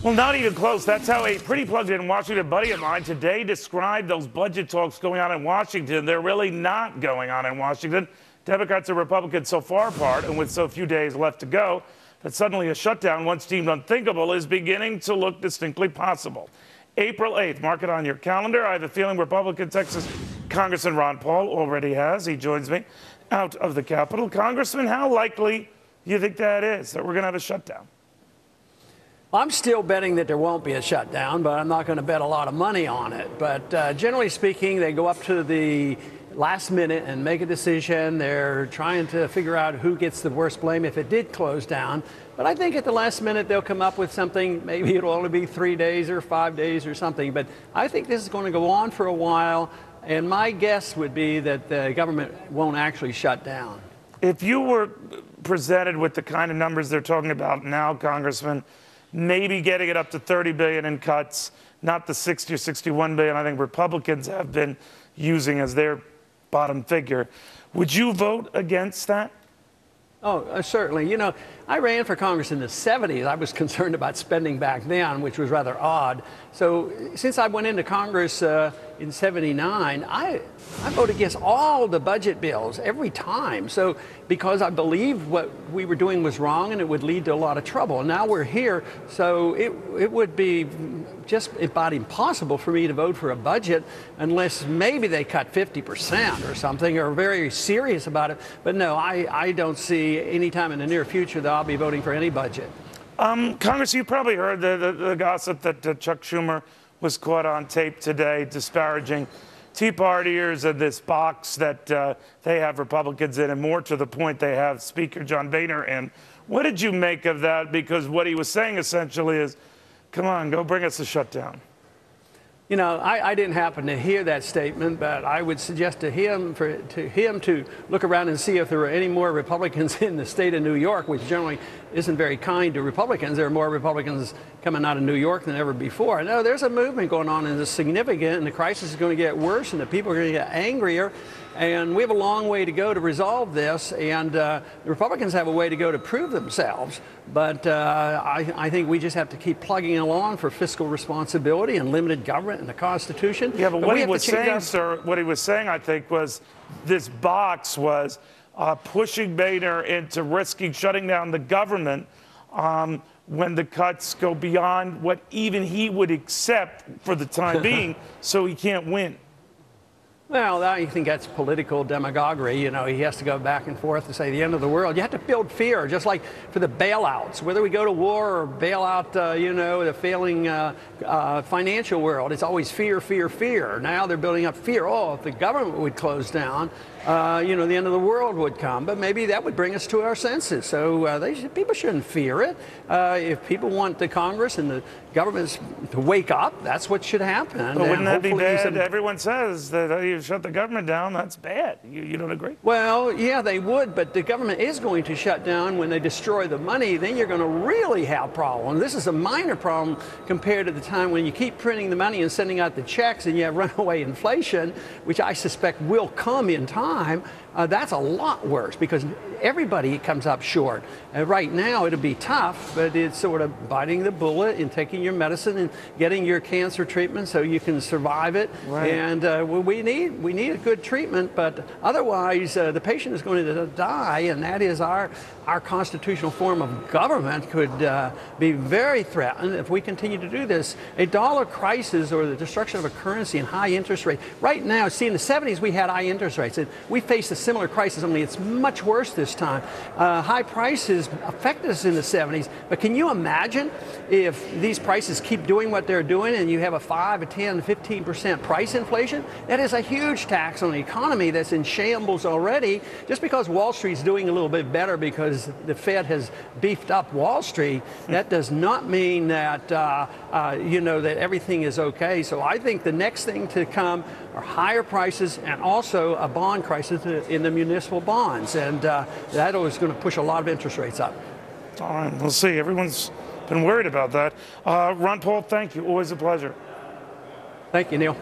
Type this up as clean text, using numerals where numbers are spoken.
Well, not even close. That's how a pretty plugged-in Washington buddy of mine today described those budget talks going on in Washington. They're really not going on in Washington. Democrats and Republicans so far apart, and with so few days left to go, that suddenly a shutdown, once deemed unthinkable, is beginning to look distinctly possible. April 8th, mark it on your calendar. I have a feeling Republican Texas Congressman Ron Paul already has. He joins me out of the Capitol. Congressman, how likely do you think that is, that we're going to have a shutdown? I'm still betting that there won't be a shutdown, but I'm not going to bet a lot of money on it. But generally speaking, they go up to the last minute and make a decision. They're trying to figure out who gets the worst blame if it did close down. But I think at the last minute they'll come up with something. Maybe it'll only be 3 days or 5 days or something. But I think this is going to go on for a while. And my guess would be that the government won't actually shut down. If you were presented with the kind of numbers they're talking about now, Congressman, maybe getting it up to $30 billion in cuts, not the 60 or 61 billion I think Republicans have been using as their bottom figure. Would you vote against that? Oh, certainly. You know, I ran for Congress in the 70s. I was concerned about spending back then, which was rather odd. So since I went into Congress in 79, I voted against all the budget bills every time. So because I believed what we were doing was wrong and it would lead to a lot of trouble. And now we're here, so it would be just about impossible for me to vote for a budget unless maybe they cut 50% or something, or are very serious about it. But no, I don't see any time in the near future that I'll be voting for any budget. Congress, you probably heard the gossip that Chuck Schumer was caught on tape today disparaging Tea Partiers and this box that they have Republicans in, and more to the point, they have Speaker John Boehner in. What did you make of that? Because what he was saying essentially is, come on, go bring us a shutdown. You know, I didn't happen to hear that statement, but I would suggest to him to look around and see if there were any more Republicans in the state of New York, which generally isn't very kind to Republicans. There are more Republicans coming out of New York than ever before. No, there's a movement going on, and it's significant, and the crisis is going to get worse, and the people are going to get angrier. And we have a long way to go to resolve this, and the Republicans have a way to go to prove themselves. But I think we just have to keep plugging along for fiscal responsibility and limited government and the Constitution. Yeah, but what he was saying, sir, what he was saying, I think, was this box was pushing Boehner into risking shutting down the government when the cuts go beyond what even he would accept for the time being, so he can't win. Well, I think that's political demagoguery. You know, he has to go back and forth to say the end of the world. You have to build fear, just like for the bailouts. Whether we go to war or bail out, you know, the failing financial world, it's always fear, fear, fear. Now they're building up fear. Oh, if the government would close down, you know, the end of the world would come. But maybe that would bring us to our senses. So people shouldn't fear it. If people want the Congress and the governments to wake up, that's what should happen. But wouldn't that be bad? Everyone says that you shut the government down. That's bad. You don't agree? Well, yeah, they would. But the government is going to shut down when they destroy the money. Then you're going to really have problems. This is a minor problem compared to the time when you keep printing the money and sending out the checks and you have runaway inflation, which I suspect will come in time. That's a lot worse because everybody comes up short. Right now it'll be tough, but it's sort of biting the bullet and taking your medicine and getting your cancer treatment so you can survive it. Right. And we need a good treatment, but otherwise the patient is going to die, and that is our constitutional form of government could be very threatened if we continue to do this. A dollar crisis or the destruction of a currency and high interest rate. Right now, see, in the 70s we had high interest rates, and we faced a similar crisis, only it's much worse this time. High prices affected us in the 70s, but can you imagine if these prices keep doing what they're doing and you have a 5, a 10, 15% price inflation? That is a huge tax on the economy that's in shambles already. Just because Wall Street's doing a little bit better because the Fed has beefed up Wall Street, that does not mean that you know, that everything is okay. So I think the next thing to come are higher prices and also a bond crisis in the municipal bonds, and that is going to push a lot of interest rates up. All right, we'll see. Everyone's been worried about that. Ron Paul, thank you. Always a pleasure. Thank you, Neil.